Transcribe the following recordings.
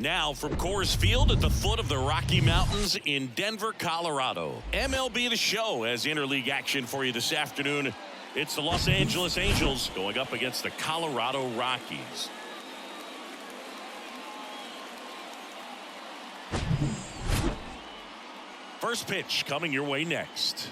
Now from Coors Field at the foot of the Rocky Mountains in Denver, Colorado. MLB The Show has interleague action for you this afternoon. It's the Los Angeles Angels going up against the Colorado Rockies. First pitch coming your way next.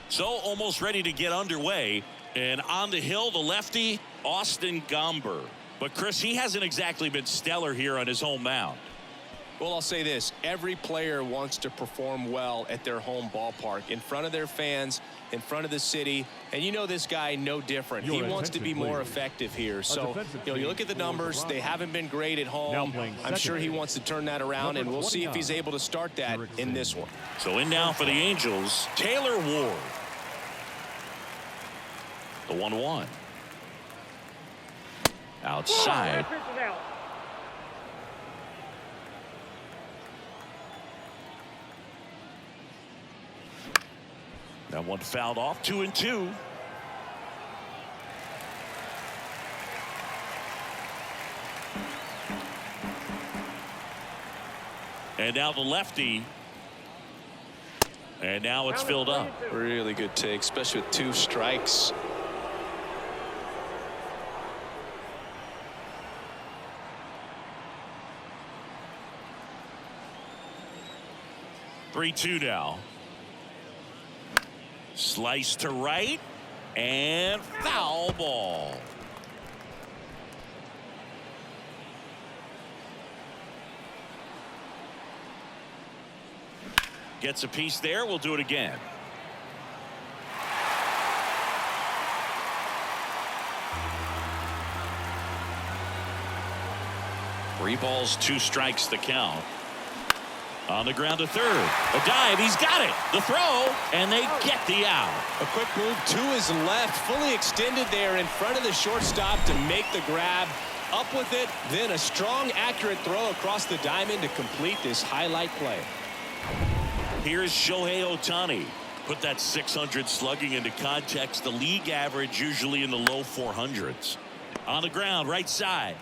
So almost ready to get underway, and on the hill, the lefty, Austin Gomber. But Chris, he hasn't exactly been stellar here on his home mound. Well, I'll say this. Every player wants to perform well at their home ballpark, in front of their fans, in front of the city. And you know this guy no different. He wants to be more effective here. So, you look at the numbers. They haven't been great at home. I'm sure he wants to turn that around, and we'll see if he's able to start that in this one. So in now for the Angels, Taylor Ward. The 1-1. Outside. That one fouled off. 2-2. And now the lefty. And now it's filled up. Really good take, especially with 2 strikes. Three-two now. Slice to right and foul ball. Gets a piece there. We'll do it again. Three balls, 2 strikes the count. On the ground to third. A dive. He's got it. The throw. And they get the out. A quick move to his left. Fully extended there in front of the shortstop to make the grab. Up with it. Then a strong, accurate throw across the diamond to complete this highlight play. Here's Shohei Ohtani. Put that 600 slugging into context. The league average usually in the low 400s. On the ground, right side.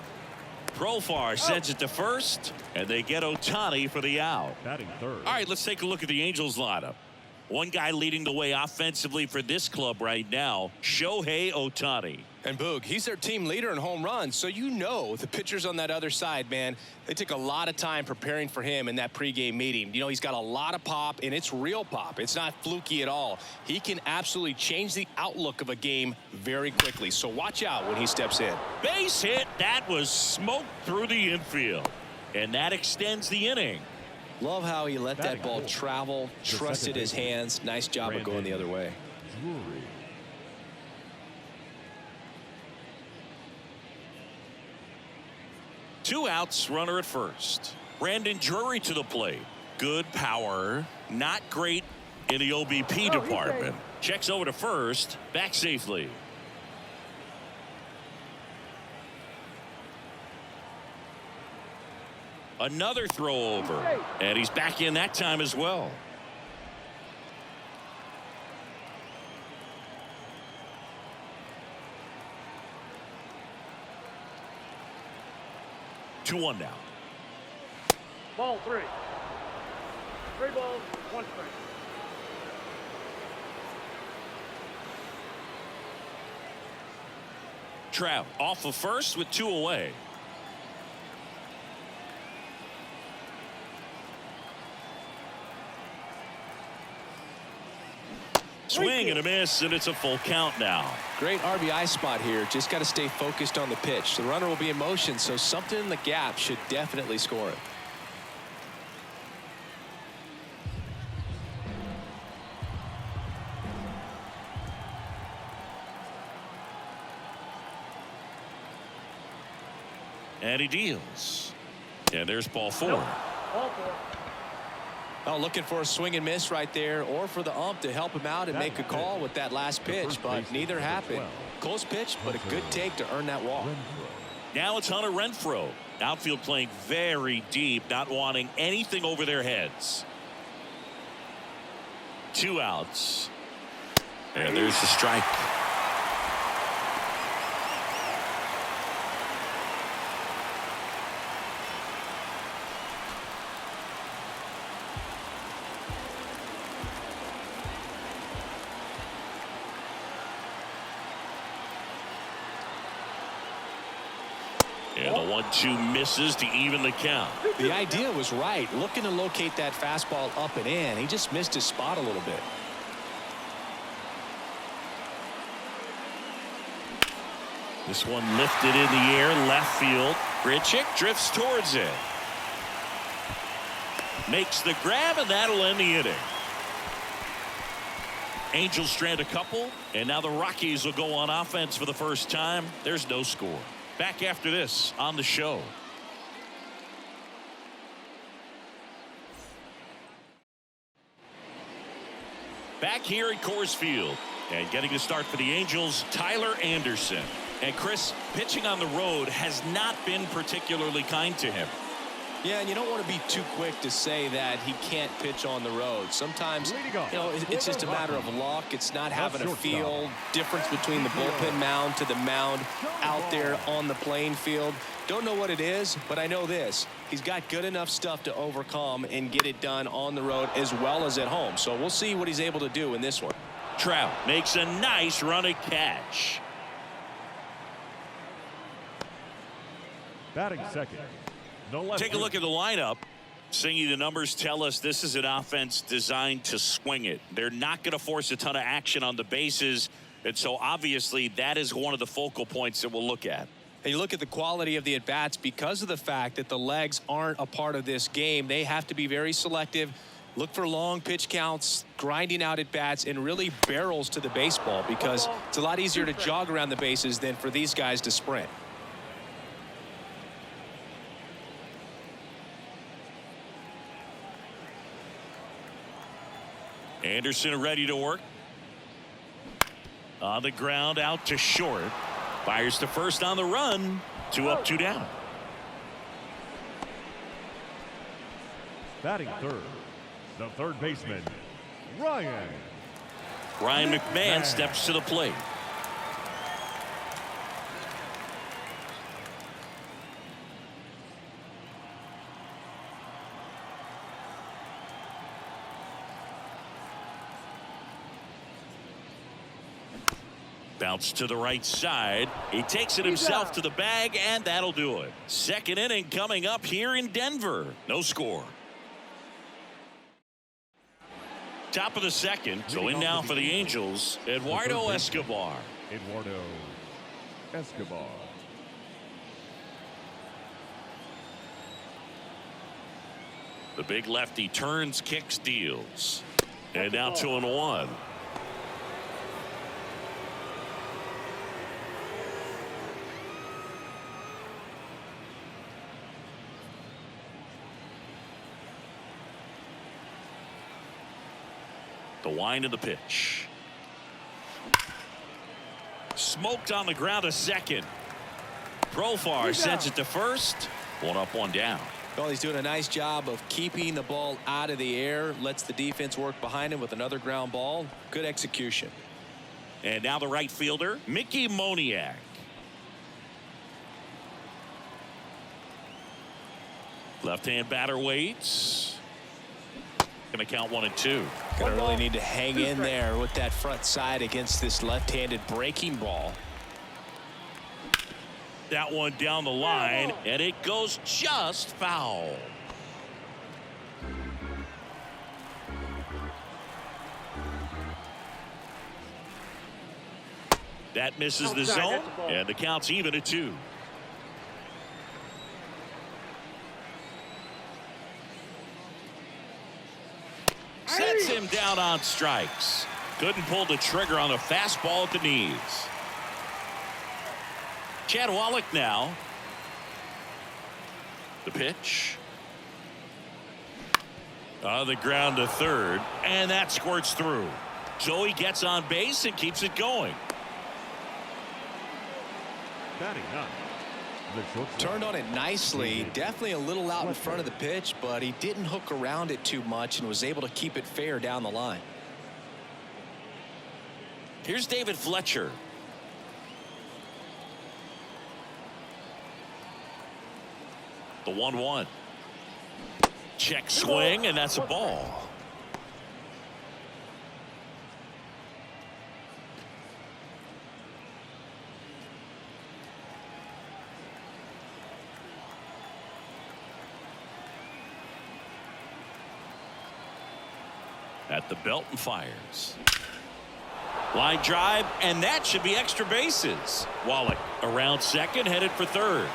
Profar sends it to first, and they get Ohtani for the out. Batting third. All right, let's take a look at the Angels lineup. One guy leading the way offensively for this club right now, Shohei Ohtani. And Boog, he's their team leader in home runs, so you know the pitchers on that other side, man, they took a lot of time preparing for him in that pregame meeting. You know, he's got a lot of pop, and it's real pop. It's not fluky at all. He can absolutely change the outlook of a game very quickly, so watch out when he steps in. Base hit. That was smoked through the infield, and that extends the inning. Love how he let that ball travel, trusted his hands. Nice job of going the other way. Drury. Two outs, runner at first. Brandon Drury to the plate. Good power, not great in the OBP department. Checks over to first, back safely. Another throw over, and he's back in that time as well. Two one now. Ball 3. 3 balls, 1 strike. Trout off of first with 2 away. Swing and a miss, and it's a full count now. Great RBI spot here. Just got to stay focused on the pitch. The runner will be in motion, so something in the gap should definitely score it. And he deals. And there's ball 4. Ball 4. Oh, looking for a swing and miss right there, or for the ump to help him out and make a call with that last pitch, but neither happened. Close pitch, but a good take to earn that walk. Now it's Hunter Renfroe. Outfield playing very deep, not wanting anything over their heads. 2 outs. And there's the strike. And the 1-2 misses to even the count. The idea was right. Looking to locate that fastball up and in. He just missed his spot a little bit. This one lifted in the air, left field. Grichuk drifts towards it. Makes the grab, and that'll end the inning. Angels strand a couple, and now the Rockies will go on offense for the first time. There's no score. Back after this on the show. Back here at Coors Field, and getting to start for the Angels, Tyler Anderson. And Chris, pitching on the road has not been particularly kind to him. Yeah, and you don't want to be too quick to say that he can't pitch on the road. Sometimes, it's just a matter of luck. It's not having a feel difference between the bullpen mound to the mound out there on the playing field. Don't know what it is, but I know this. He's got good enough stuff to overcome and get it done on the road as well as at home. So we'll see what he's able to do in this one. Trout makes a nice running catch. Batting second. Take a look at the lineup. Singy, the numbers tell us this is an offense designed to swing it. They're not going to force a ton of action on the bases. And so obviously that is one of the focal points that we'll look at. And you look at the quality of the at-bats because of the fact that the legs aren't a part of this game. They have to be very selective. Look for long pitch counts, grinding out at-bats, and really barrels to the baseball because it's a lot easier to jog around the bases than for these guys to sprint. Anderson ready to work. On the ground, out to short. Fires to first on the run. 2 up, 2 down. Batting third, the third baseman, Ryan McMahon steps to the plate. Bounce to the right side. He takes it himself to the bag, and that'll do it. Second inning coming up here in Denver. No score. Top of the second. So in now for the Angels, Eduardo Escobar. The big lefty turns, kicks, deals. And now 2-1. The wind of the pitch. Smoked on the ground a second. Profar sends it to first. 1 up, 1 down. Well, he's doing a nice job of keeping the ball out of the air. Lets the defense work behind him with another ground ball. Good execution. And now the right fielder, Mickey Moniak. Left-hand batter waits. Going to count 1 and 2. Gonna really need to hang in there with that front side against this left-handed breaking ball. That one down the line, and it goes just foul. That misses the zone, and the count's even at 2. Sets him down on strikes. Couldn't pull the trigger on a fastball at the knees. Chad Wallach now. The pitch. On the ground to third, and that squirts through. So he gets on base and keeps it going. Batting 9. Turned on it nicely. Definitely a little out in front of the pitch, but he didn't hook around it too much and was able to keep it fair down the line. Here's David Fletcher. The 1-1. Check swing, and that's a ball. At the belt and fires. Line drive, and that should be extra bases. Wallach around second, headed for third.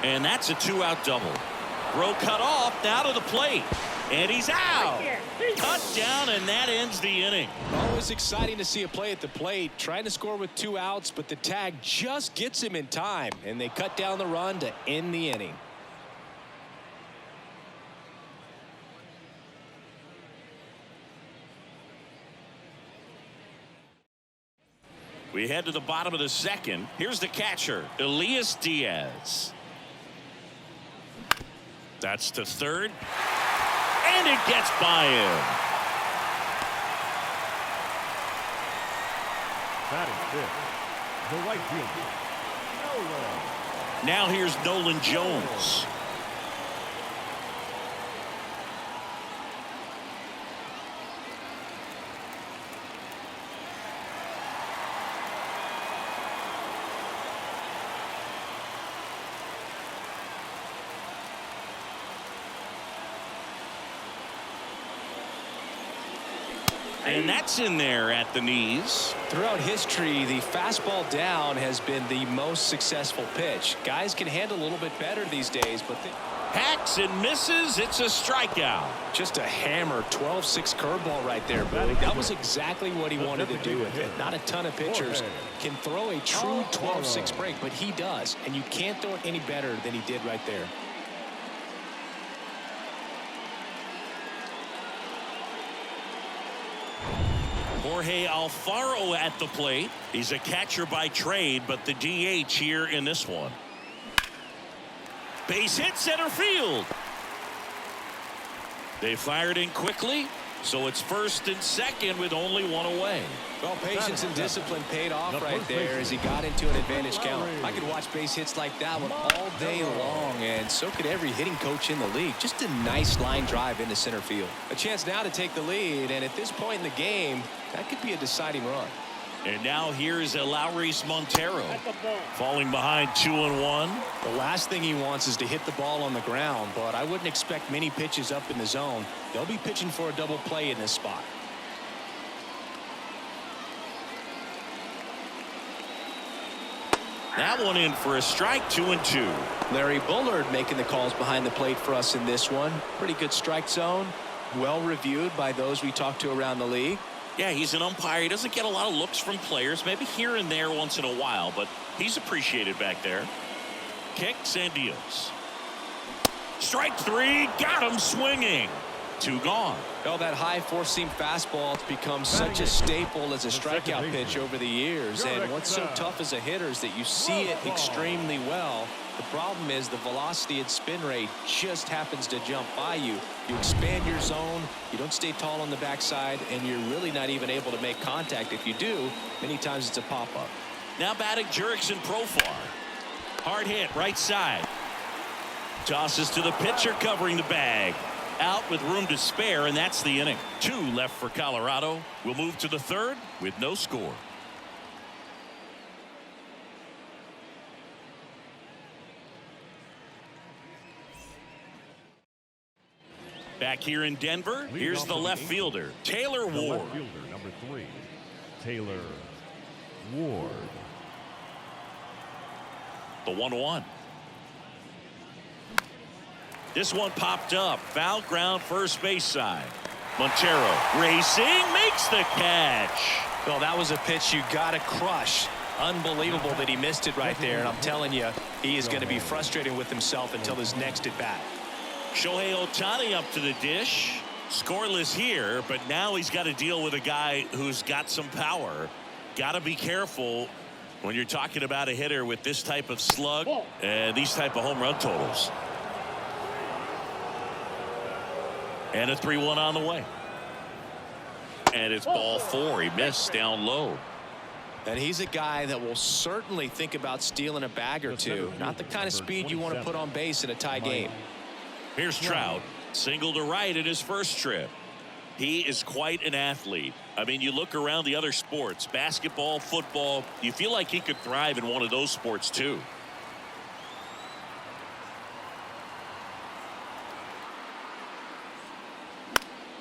And that's a 2-out double. Throw cut off, now to the plate. And he's out. Cut down, and that ends the inning. Always exciting to see a play at the plate. Trying to score with 2 outs, but the tag just gets him in time. And they cut down the run to end the inning. We head to the bottom of the second. Here's the catcher, Elias Diaz. That's to third. And it gets by him. That is fifth. The right fielder, Nolan. Now here's Nolan Jones. And that's in there at the knees. Throughout history, the fastball down has been the most successful pitch. Guys can handle a little bit better these days, but Hacks and misses. It's a strikeout. just a hammer 12-6 curveball right there, Billy. That was exactly what he wanted to do with it. Not a ton of pitchers can throw a true 12-6 break, but he does, and you can't throw it any better than he did right there. Jorge Alfaro at the plate. He's a catcher by trade, but the DH here in this one. Base hit center field. They fired in quickly, so it's first and second with only one away. Well, patience and discipline paid off right there as he got into an advantage count. I could watch base hits like that one all day long, and so could every hitting coach in the league. Just a nice line drive into center field. A chance now to take the lead, and at this point in the game, that could be a deciding run. And now here's Eleuris Montero falling behind 2-1. The last thing he wants is to hit the ball on the ground, but I wouldn't expect many pitches up in the zone. They'll be pitching for a double play in this spot. That one in for a strike. 2-2. Larry Bullard making the calls behind the plate for us in this one. Pretty good strike zone. Well reviewed by those we talked to around the league. Yeah, he's an umpire. He doesn't get a lot of looks from players, maybe here and there once in a while, but he's appreciated back there. Kicks and deals. Strike 3, got him swinging. 2 gone. Well, that high four-seam fastball has become such a staple as a strikeout pitch over the years, and what's so tough as a hitter is that you see it extremely well. The problem is the velocity and spin rate just happens to jump by you. You expand your zone, you don't stay tall on the backside, and you're really not even able to make contact. If you do, many times it's a pop-up. Now batting Jurickson Profar. Hard hit right side. Tosses to the pitcher covering the bag. Out with room to spare, and that's the inning. 2 left for Colorado. We'll move to the third with no score. Back here in Denver, here's the left fielder, Taylor Ward. Left fielder, number 3, Taylor Ward. The 1-1. This one popped up. Foul ground first base side. Montero racing, makes the catch. Well, that was a pitch you got to crush. Unbelievable that he missed it right there. And I'm telling you, he is going to be frustrated with himself until his next at bat. Shohei Ohtani up to the dish. Scoreless here, but now he's got to deal with a guy who's got some power. Got to be careful when you're talking about a hitter with this type of slug and these type of home run totals. And a 3-1 on the way. And it's ball 4. He missed down low. And he's a guy that will certainly think about stealing a bag or two. Not the kind of speed you want to put on base in a tie game. Here's Trout. Single to right in his first trip. He is quite an athlete. I mean, you look around the other sports, basketball, football, you feel like he could thrive in one of those sports too.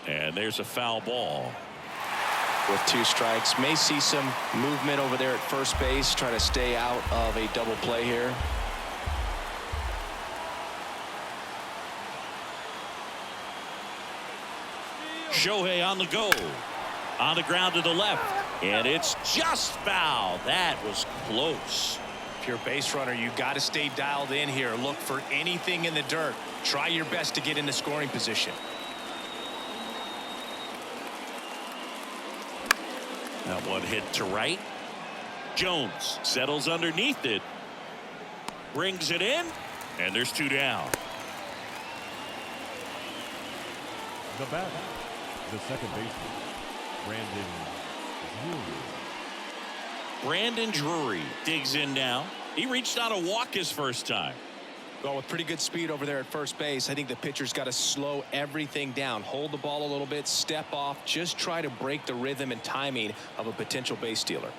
And there's a foul ball. With 2 strikes, may see some movement over there at first base, try to stay out of a double play here. Shohei on the go. On the ground to the left. And it's just foul. That was close. If you're a base runner, you got to stay dialed in here. Look for anything in the dirt. Try your best to get into scoring position. That one hit to right. Jones settles underneath it. Brings it in. And there's 2 down. The batter, the second baseman, Brandon Drury. Brandon Drury digs in now. He reached out a walk his first time. Well, with pretty good speed over there at first base, I think the pitcher's got to slow everything down. Hold the ball a little bit, step off, just try to break the rhythm and timing of a potential base stealer.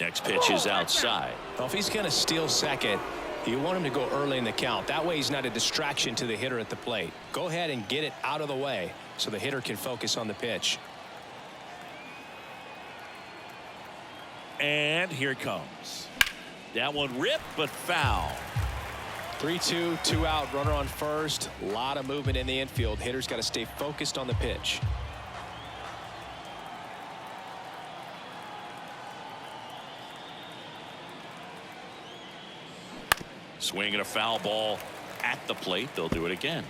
Next pitch is outside. Well, if he's going to steal second, you want him to go early in the count. That way he's not a distraction to the hitter at the plate. Go ahead and get it out of the way so the hitter can focus on the pitch. And here it comes. That one ripped, but foul. 3-2, 2 out, runner on first. A lot of movement in the infield. Hitter's got to stay focused on the pitch. Swinging a foul ball at the plate. They'll do it again.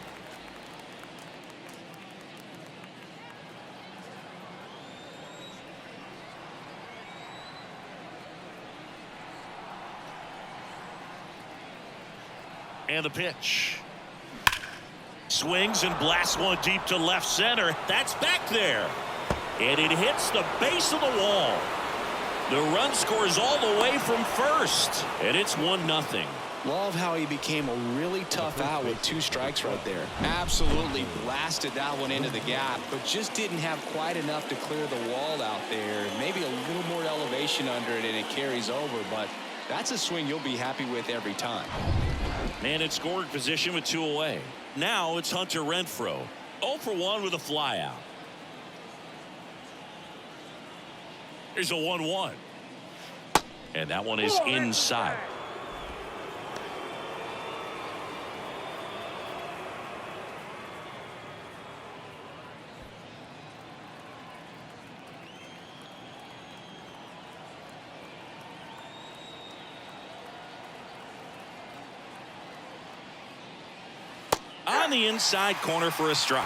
And the pitch. Swings and blasts one deep to left center. That's back there. And it hits the base of the wall. The run scores all the way from first. And it's 1-0. Love how he became a really tough out with 2 strikes right there. Absolutely blasted that one into the gap, but just didn't have quite enough to clear the wall out there. Maybe a little more elevation under it and it carries over, but that's a swing you'll be happy with every time. Man in scoring position with 2 away. Now it's Hunter Renfroe. 0 for 1 with a flyout. Here's a 1-1. And that one is inside. On the inside corner for a strike.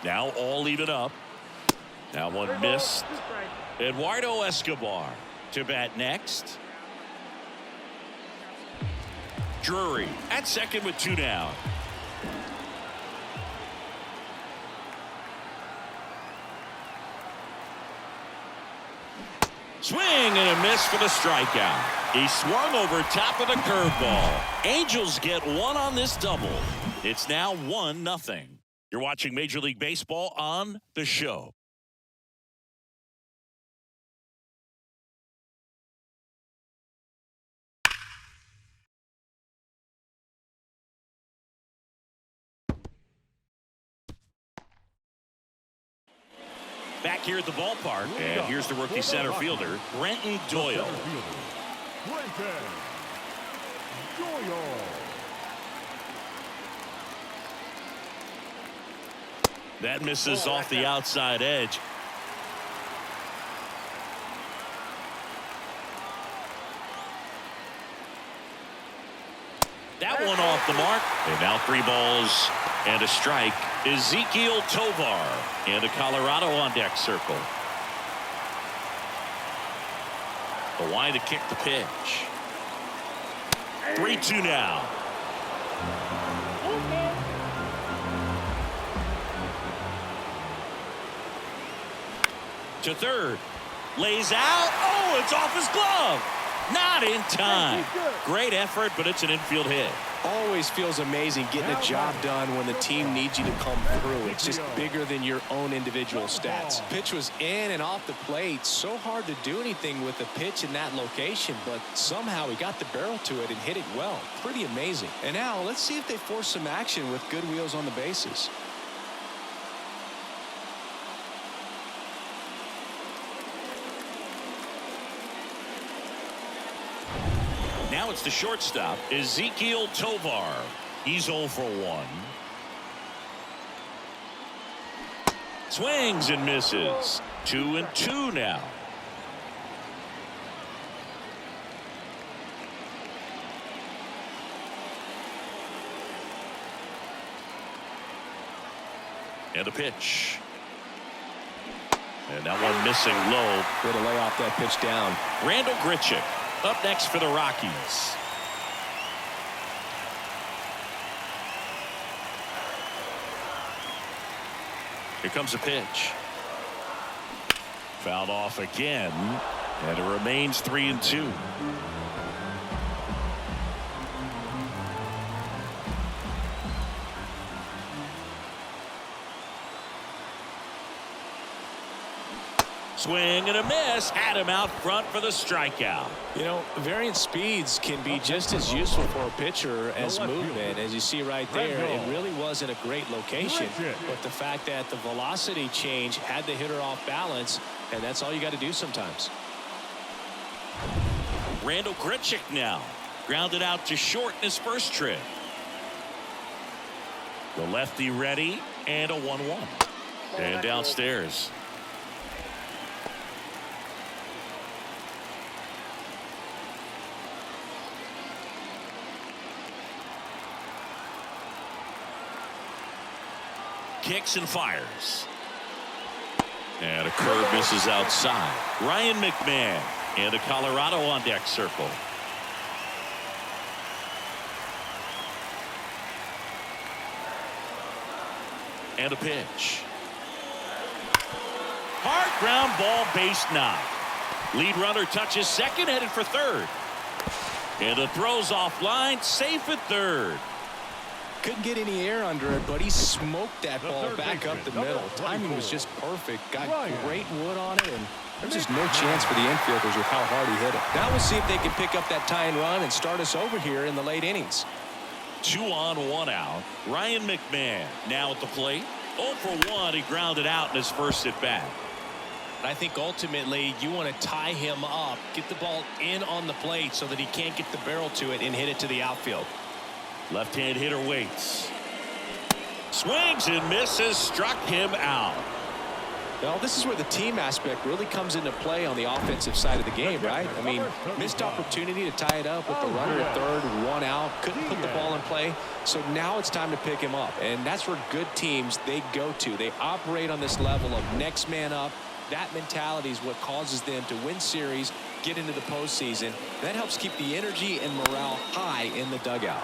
Now all even up. That one missed. Eduardo Escobar to bat next. Drury at second with 2 down. Swing and a miss for the strikeout. He swung over top of the curveball. Angels get 1 on this double. It's now 1-0. You're watching Major League Baseball on The Show. Back here at the ballpark, and here's the rookie center fielder, Brenton Doyle. Brenton Doyle. That misses off the outside edge. That one off the mark. And now 3 balls and a strike. Ezekiel Tovar and a Colorado on deck circle. The line to kick the pitch. 3-2 now. To third. Lays out. Oh, it's off his glove. Not in time. Great effort, but it's an infield hit. Always feels amazing getting a job done when the team needs you to come through. It's just bigger than your own individual stats. Pitch was in and off the plate. So hard to do anything with the pitch in that location, but somehow he got the barrel to it and hit it well. Pretty amazing. And now let's see if they force some action with good wheels on the bases. Now it's the shortstop, Ezekiel Tovar. He's 0 for 1. Swings and misses. 2-2 now. And a pitch. And that one missing low. Way to lay off that pitch down. Randall Grichuk up next for the Rockies. Here comes a pitch. Fouled off again, and it remains 3-2. Swing and a miss. Had him out front for the strikeout. You know, variant speeds can be just as useful for a pitcher as movement. As you see right there, it really wasn't a great location. But the fact that the velocity change had the hitter off balance, and that's all you got to do sometimes. Randall Grichuk now. Grounded out to short in his first trip. The lefty ready, and a 1-1. And downstairs. Kicks and fires. And a curve misses outside. Ryan McMahon and a Colorado on deck circle. And a pitch. Hard ground ball, base knock. Lead runner touches second, headed for third. And the throw's offline, safe at third. Couldn't get any air under it, but he smoked that ball back up the middle. Timing was just perfect. Got great wood on it, and there's just no chance for the infielders with how hard he hit it. Now we'll see if they can pick up that tying run and start us over here in the late innings. 2 on, 1 out. Ryan McMahon now at the plate. 0 for 1. He grounded out in his first at bat. I think ultimately you want to tie him up, get the ball in on the plate so that he can't get the barrel to it and hit it to the outfield. Left-hand hitter waits. Swings and misses. Struck him out. Well, this is where the team aspect really comes into play on the offensive side of the game, right? I mean, missed opportunity to tie it up with the runner at third, 1 out, couldn't put the ball in play. So now it's time to pick him up, and that's where good teams, they go to. They operate on this level of next man up. That mentality is what causes them to win series, get into the postseason. That helps keep the energy and morale high in the dugout.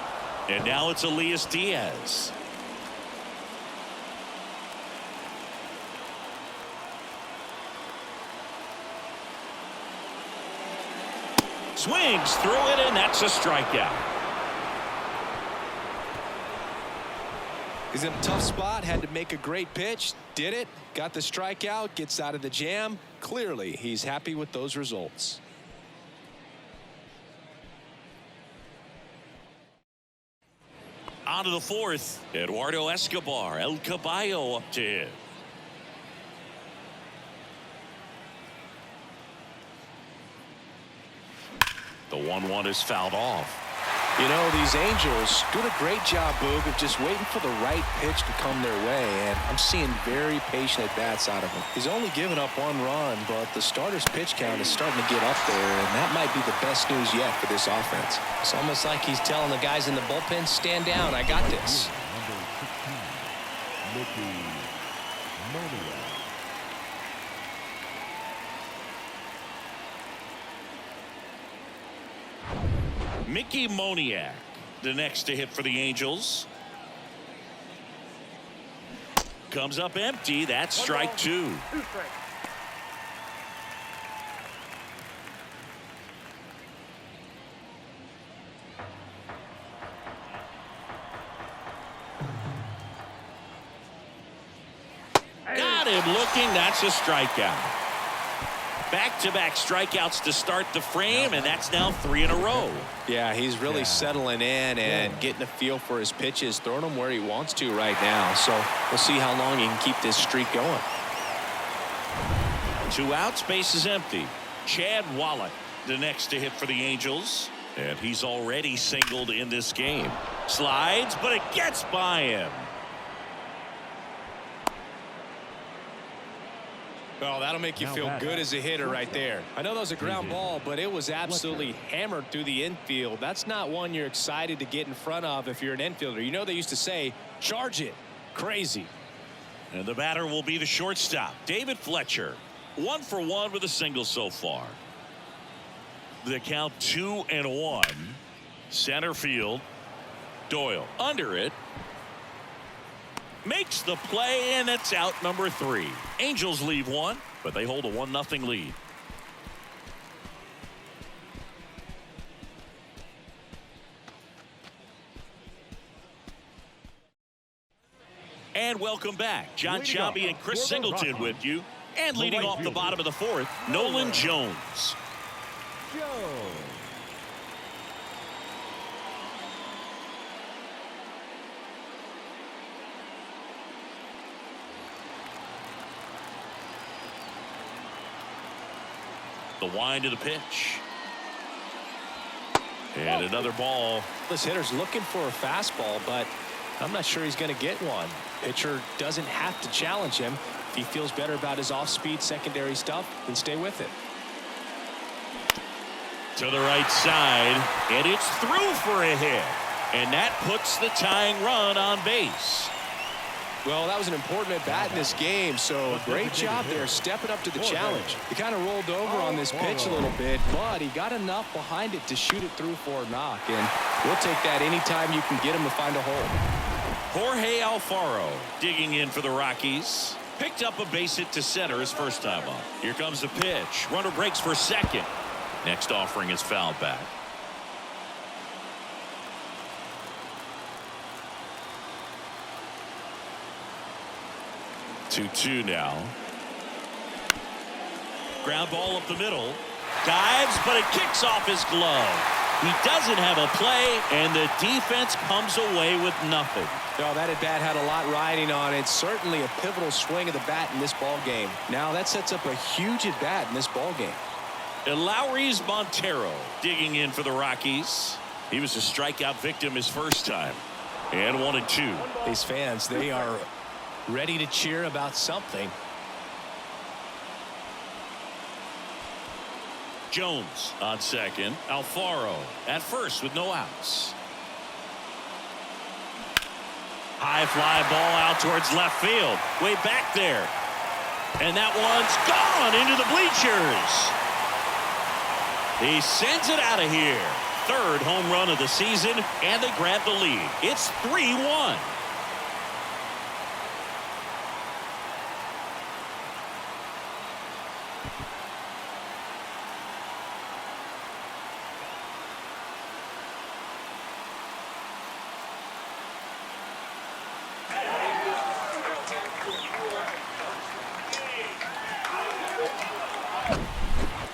And now it's Elias Diaz. Swings through it, and that's a strikeout. He's in a tough spot, had to make a great pitch, did it, got the strikeout, gets out of the jam. Clearly, he's happy with those results. On to the fourth. Eduardo Escobar, El Caballo up to hit. The 1-1 is fouled off. You know, these Angels doing a great job, Boog, of just waiting for the right pitch to come their way, and I'm seeing very patient at-bats out of him. He's only given up 1 run, but the starter's pitch count is starting to get up there, and that might be the best news yet for this offense. It's almost like he's telling the guys in the bullpen, stand down, I got this. Mickey Moniak, the next to hit for the Angels. Comes up empty. That's strike 2. 2 strikes. him looking. That's a strikeout. Back-to-back strikeouts to start the frame, and that's now 3 in a row. Yeah, he's really settling in and getting a feel for his pitches, throwing them where he wants to right now. So we'll see how long he can keep this streak going. 2 outs, base is empty. Chad Wallach, the next to hit for the Angels, and he's already singled in this game. Slides, but it gets by him. Well, that'll make you feel good as a hitter right there. I know that was a ground ball, but it was absolutely hammered through the infield. That's not one you're excited to get in front of if you're an infielder. You know they used to say, charge it. Crazy. And the batter will be the shortstop, David Fletcher. 1 for 1 with a single so far. The count 2-1. Center field. Doyle under it. Makes the play, and it's out number 3. Angels leave 1, but they hold a 1-0 lead. And welcome back. John Chobby and Chris Singleton with you. And leading off the bottom of the 4th, Nolan Jones. The wind of the pitch. And another ball. This hitter's looking for a fastball, but I'm not sure he's going to get one. Pitcher doesn't have to challenge him. If he feels better about his off-speed secondary stuff, then stay with it. To the right side, and it's through for a hit. And that puts the tying run on base. Well, that was an important at-bat in this game, so great job there stepping up to the challenge. He kind of rolled over on this pitch a little bit, but he got enough behind it to shoot it through for a knock, and we'll take that anytime you can get him to find a hole. Jorge Alfaro digging in for the Rockies. Picked up a base hit to center his first time up. Here comes the pitch. Runner breaks for second. Next offering is fouled back. 2-2 now. Ground ball up the middle. Dives, but it kicks off his glove. He doesn't have a play, and the defense comes away with nothing. No, that at-bat had a lot riding on it. Certainly a pivotal swing of the bat in this ball game. Now that sets up a huge at-bat in this ball game. And Lowry's Montero digging in for the Rockies. He was a strikeout victim his first time. And 1-2. These fans, they are ready to cheer about something. Jones on second. Alfaro at first with no outs. High fly ball out towards left field. Way back there. And that one's gone into the bleachers. He sends it out of here. Third home run of the season, and they grab the lead. It's 3-1.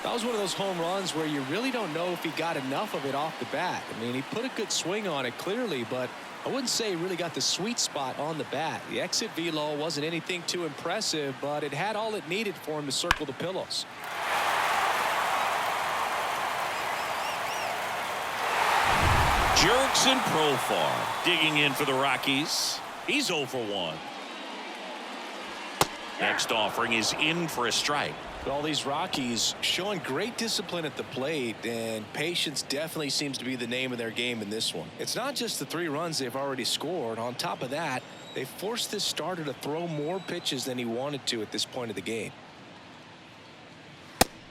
That was one of those home runs where you really don't know if he got enough of it off the bat. I mean, he put a good swing on it clearly, but I wouldn't say he really got the sweet spot on the bat. The exit velo wasn't anything too impressive, but it had all it needed for him to circle the pillows. Jurickson Profar digging in for the Rockies. He's 0 for 1. Next offering is in for a strike. All these Rockies showing great discipline at the plate, and patience definitely seems to be the name of their game in this one. It's not just the 3 runs they've already scored. On top of that, they forced this starter to throw more pitches than he wanted to at this point of the game.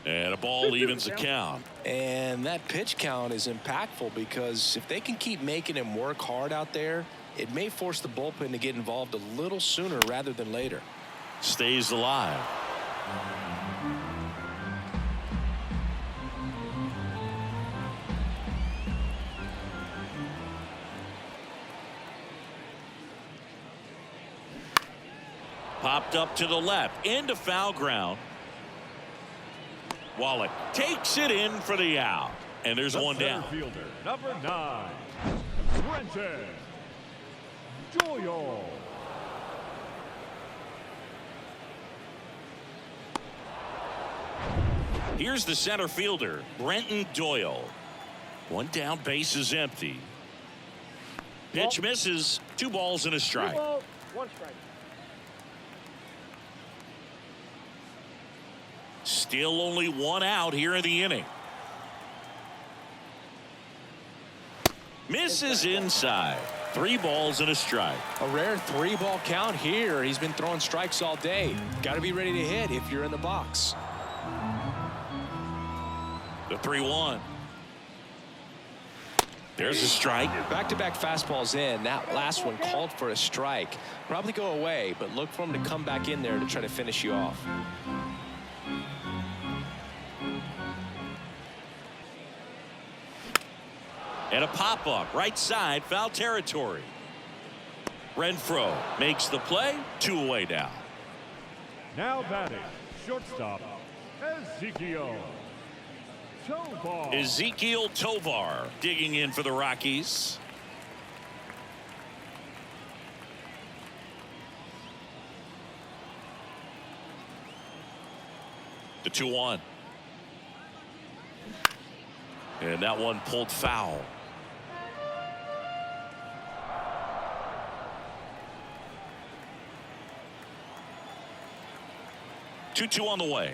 And a ball evens the count. And that pitch count is impactful because if they can keep making him work hard out there, it may force the bullpen to get involved a little sooner rather than later. Stays alive. Popped up to the left into foul ground. Wallach takes it in for the out. And there's one down. Fielder, number 9, Brenton Doyle. Here's the center fielder, Brenton Doyle. One down, base is empty. Pitch misses. 2 balls and a 2 strike. balls, 1 strike. Still only 1 out here in the inning. Misses inside. 3 balls and a strike. A rare 3-ball count here. He's been throwing strikes all day. Got to be ready to hit if you're in the box. The 3-1. There's a strike. Back-to-back fastballs in. That last one called for a strike. Probably go away, but look for him to come back in there to try to finish you off. And a pop-up right side, foul territory. Renfroe makes the play. 2 away now. Now batting, shortstop, Ezekiel Tovar. Ezekiel Tovar digging in for the Rockies. The 2-1. And that one pulled foul. Two on the way.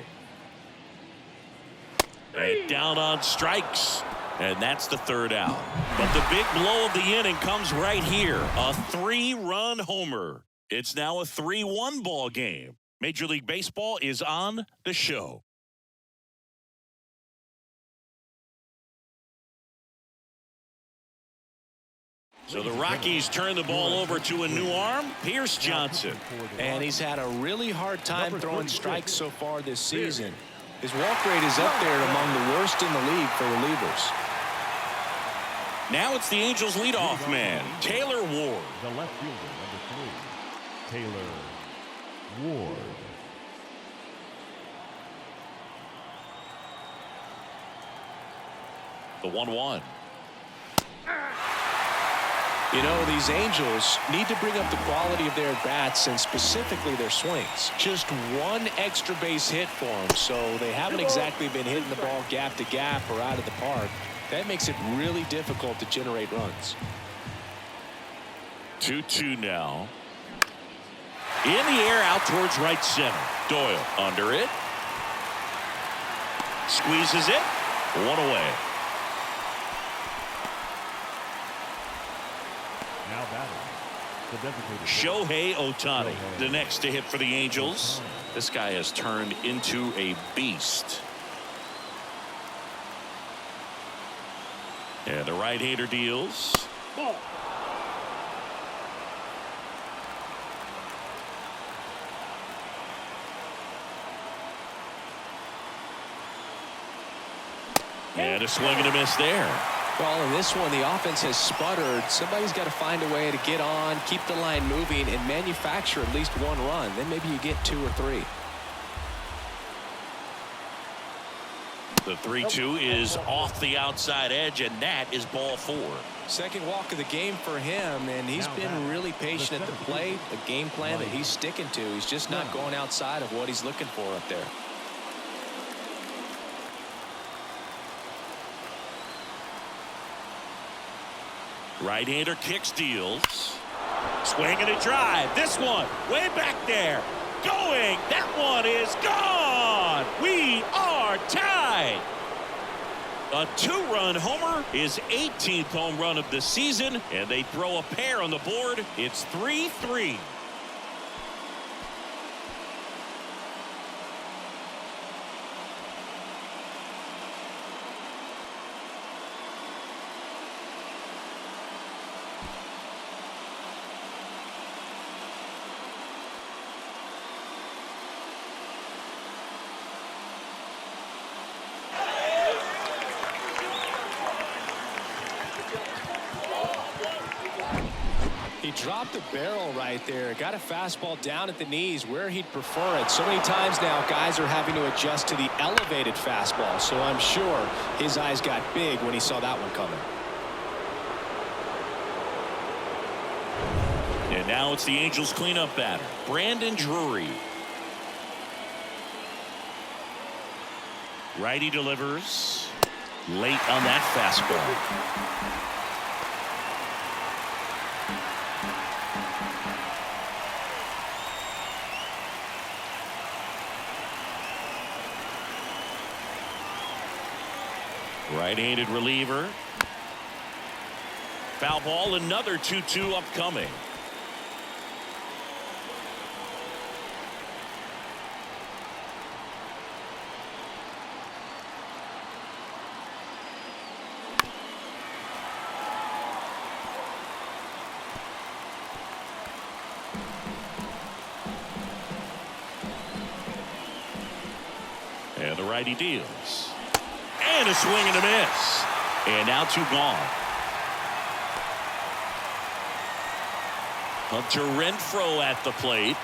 And down on strikes. And that's the 3rd out. But the big blow of the inning comes right here. A 3-run homer. It's now a 3-1 ball game. Major League Baseball is on the show. So the Rockies turn the ball over to a new arm, Pierce Johnson. And he's had a really hard time throwing strikes so far this season. His walk rate is up there among the worst in the league for relievers. Now it's the Angels leadoff man, Taylor Ward. The left fielder, number 3, Taylor Ward. The 1-1. You know, these Angels need to bring up the quality of their bats and specifically their swings. Just 1 extra base hit for them, so they haven't exactly been hitting the ball gap to gap or out of the park. That makes it really difficult to generate runs. 2-2 now. In the air out towards right center. Doyle under it. Squeezes it. 1 away. Now batting, the designated Shohei Ohtani, the next to hit for the Angels. This guy has turned into a beast. And the right-hander deals. Ball. And a swing and a miss there. Well, in this one, the offense has sputtered. Somebody's got to find a way to get on, keep the line moving, and manufacture at least 1 run. Then maybe you get 2 or 3. The 3-2 is off the outside edge, and that is ball 4. Second walk of the game for him, and he's been really patient at the plate. A game plan that he's sticking to. He's just not going outside of what he's looking for up there. Right-hander kicks, deals. Swing and a drive. This one way back there. Going. That one is gone. We are tied. A 2-run homer, his 18th home run of the season, and they throw a pair on the board. It's 3-3. He dropped the barrel right there. Got a fastball down at the knees where he'd prefer it. So many times now guys are having to adjust to the elevated fastball. So I'm sure his eyes got big when he saw that one coming. And now it's the Angels cleanup batter, Brandon Drury. Righty delivers late on that fastball. Right-handed reliever. Foul ball, another 2-2 upcoming. And the righty deals. And a swing and a miss. And now 2 gone. Hunter Renfroe at the plate.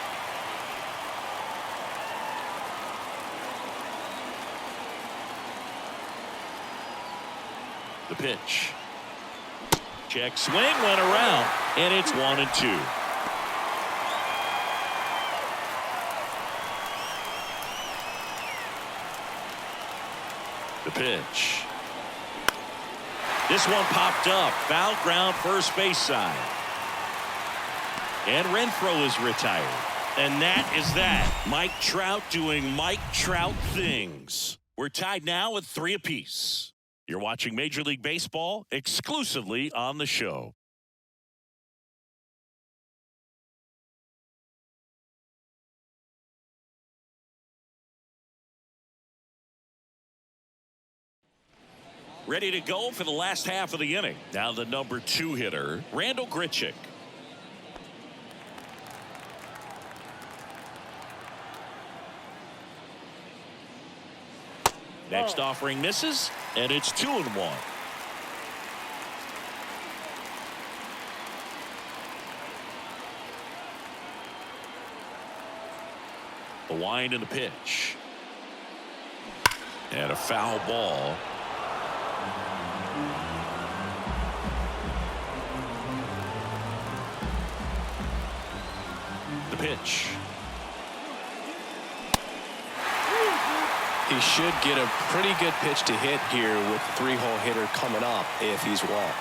The pitch. Check swing, went around, and it's 1-2. The pitch. This one popped up. Foul ground, first base side. And Renfroe is retired. And that is that. Mike Trout doing Mike Trout things. We're tied now at 3 apiece. You're watching Major League Baseball exclusively on the show. Ready to go for the last half of the inning. Now the number 2 hitter, Randall Grichuk. Next offering misses, and it's 2-1. The wind and the pitch. And a foul ball. The pitch. He should get a pretty good pitch to hit here with the 3-hole hitter coming up if he's walked.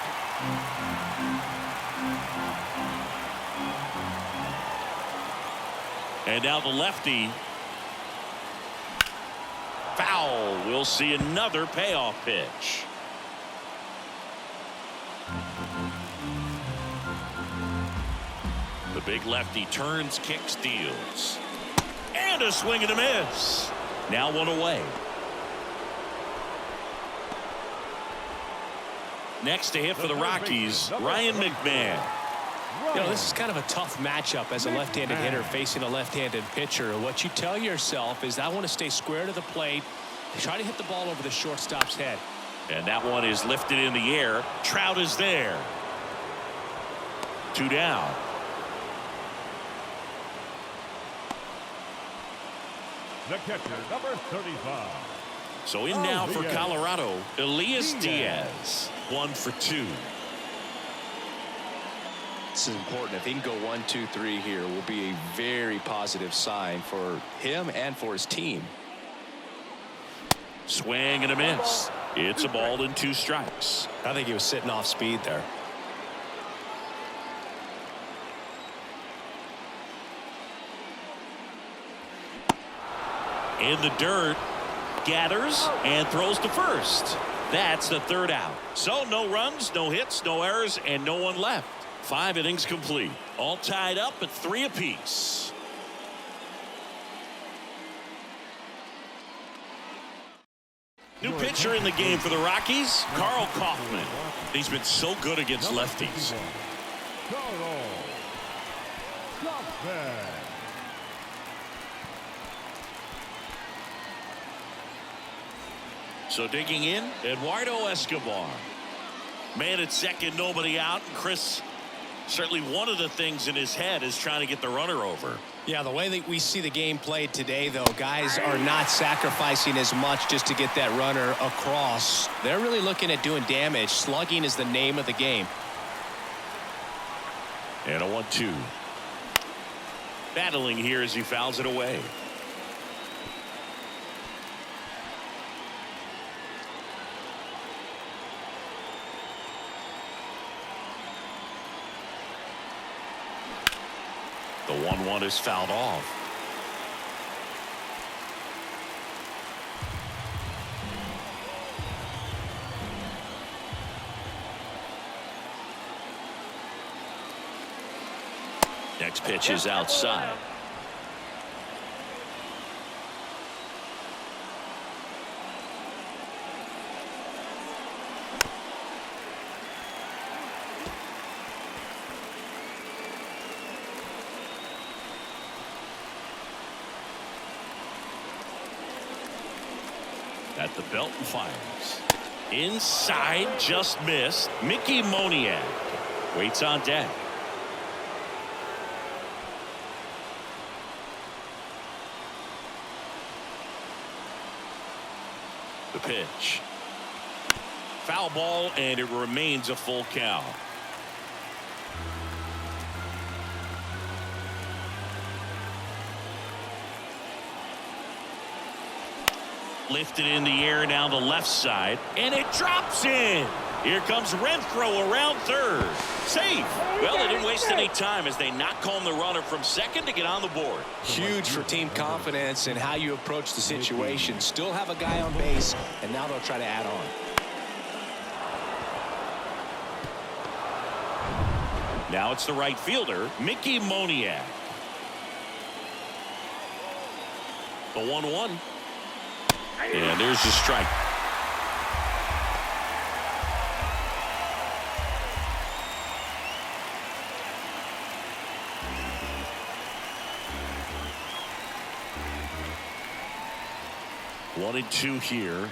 And now the lefty. Foul. We'll see another payoff pitch. The big lefty turns, kicks, deals. And a swing and a miss. Now 1 away. Next to hit for the Rockies, Ryan McMahon. You know, this is kind of a tough matchup as a left-handed hitter facing a left-handed pitcher. What you tell yourself is I want to stay square to the plate, try to hit the ball over the shortstop's head. And that one is lifted in the air. Trout is there. 2 down. The catcher, number 35. So in now for Colorado, Elias Diaz. 1 for 2. This is important. If he can go 1, 2, 3 here, will be a very positive sign for him and for his team. Swing and a miss. It's a ball and 2 strikes. I think he was sitting off speed there. In the dirt, gathers and throws to first. That's the 3rd out. So no runs, no hits, no errors, and no one left. 5 innings complete. All tied up at 3 apiece. New pitcher in the game for the Rockies, Carl Kaufman. He's been so good against lefties. Carl Kaufman. So digging in, Eduardo Escobar. Man at second, nobody out. Chris Certainly one of the things in his head is trying to get the runner over. Yeah, the way that we see the game played today, though, guys are not sacrificing as much just to get that runner across. They're really looking at doing damage. Slugging is the name of the game. And a 1-2. Battling here as he fouls it away. The 1-1 is fouled off. Next pitch is outside. At the belt and fires. Inside, just missed. Mickey Moniak waits on deck. The pitch. Foul ball, and it remains a full count. Lifted in the air down the left side, and it drops in. Here comes Renfroe around third. Safe. Well, they didn't waste any time as they knock home the runner from second to get on the board. Huge for team confidence and how you approach the situation. Still have a guy on base, and now they'll try to add on. Now it's the right fielder, Mickey Moniak. The 1-1. And there's the strike. One and two here.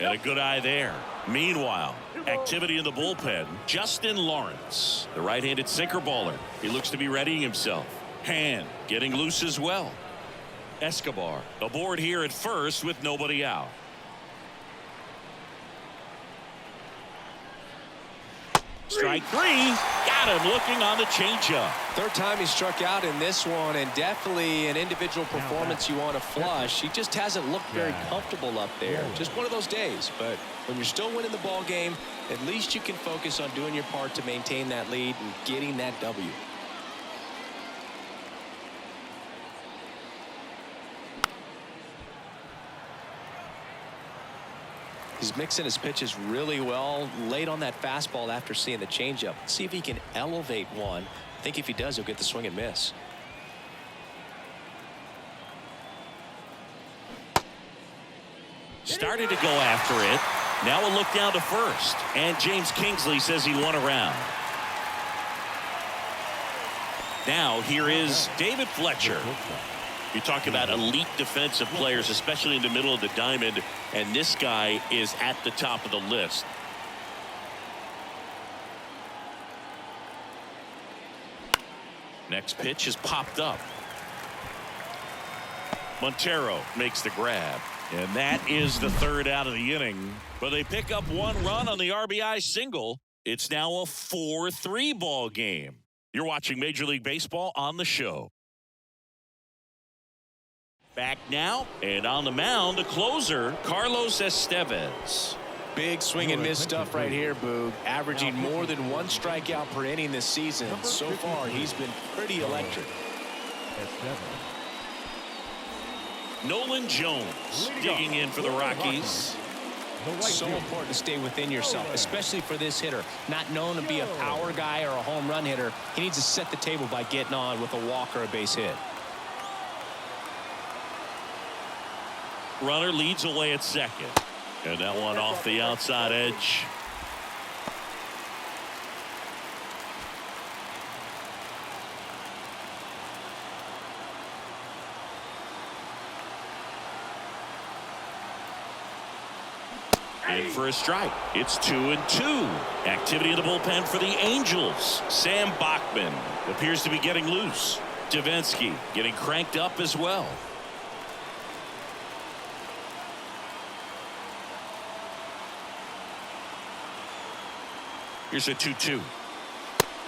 And a good eye there. Meanwhile, activity in the bullpen. Justin Lawrence, the right-handed sinker baller. He looks to be readying himself. Hand getting loose as well. Escobar aboard here at first with nobody out. Strike three. Got him looking on the changeup. Third time he struck out in this one, and definitely an individual performance you want to flush. He just hasn't looked very comfortable up there. Just one of those days. But when you're still winning the ball game, at least you can focus on doing your part to maintain that lead and getting that W. He's mixing his pitches really well, late on that fastball after seeing the changeup. See if he can elevate one. I think if he does, he'll get the swing and miss. Started to go after it. Now a look down to first. And James Kingsley says he won around. Now here is David Fletcher. You talk about elite defensive players, especially in the middle of the diamond, and this guy is at the top of the list. Next pitch is popped up. Montero makes the grab, and that is the third out of the inning. But they pick up one run on the RBI single. It's now a 4-3 ball game. You're watching Major League Baseball on the show. Back now, and on the mound, the closer, Carlos Estevez. Big swing and miss stuff right here, Boog. Averaging more than one strikeout per inning this season. So far, he's been pretty electric. Nolan Jones digging in for the Rockies. So important to stay within yourself, especially for this hitter. Not known to be a power guy or a home run hitter. He needs to set the table by getting on with a walk or a base hit. Runner leads away at second. And that one off the outside edge. In for a strike. It's 2-2. Activity in the bullpen for the Angels. Sam Bachman appears to be getting loose. Davinsky getting cranked up as well. Here's a 2-2.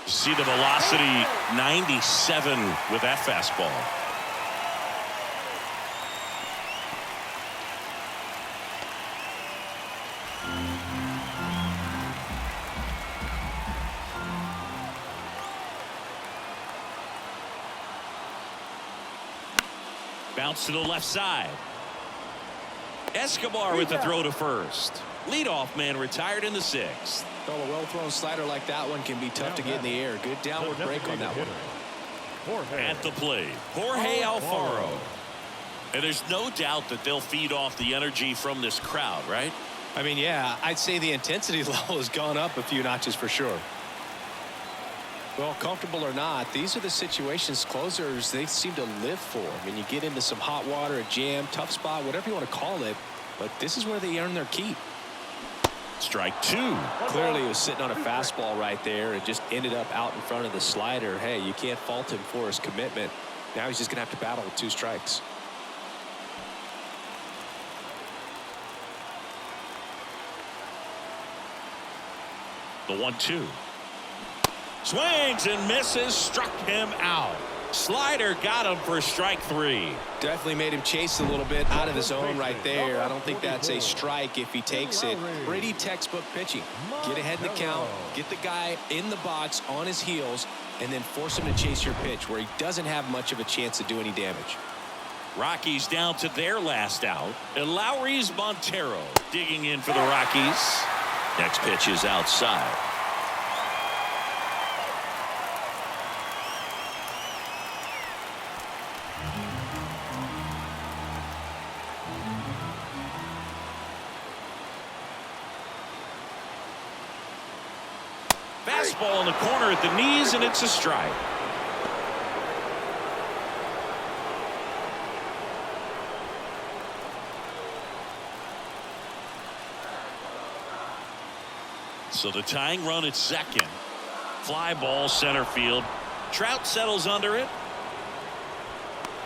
See the velocity 97 with that fastball. Bounce to the left side. Escobar with the throw to first. Leadoff man retired in the 6th. Well, a well-thrown slider like that one can be tough to get in the air. Good downward break on that one. At the plate, Jorge Alfaro. And there's no doubt that they'll feed off the energy from this crowd, right? I mean, yeah, I'd say the intensity level has gone up a few notches for sure. Well, comfortable or not, these are the situations closers they seem to live for. I mean, you get into some hot water, a jam, tough spot, whatever you want to call it, but this is where they earn their keep. Strike 2. Clearly he was sitting on a fastball right there and just ended up out in front of the slider. Hey, you can't fault him for his commitment. Now he's just going to have to battle with 2 strikes. The 1-2. Swings and misses, struck him out. Slider got him for strike 3. Definitely made him chase a little bit out of his zone right there. I don't think that's a strike if he takes it. Pretty textbook pitching. Get ahead in the count, get the guy in the box on his heels, and then force him to chase your pitch where he doesn't have much of a chance to do any damage. Rockies down to their last out. And Lowry's Montero digging in for the Rockies. Next pitch is outside. Fastball in the corner at the knees, and it's a strike. So the tying run at second. Fly ball center field. Trout settles under it.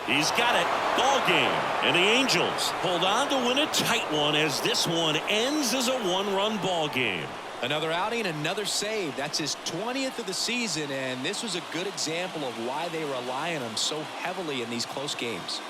He's got it. Ball game. And the Angels hold on to win a tight one as this one ends as a 1-run ball game. Another outing, another save. That's his 20th of the season, and this was a good example of why they rely on him so heavily in these close games.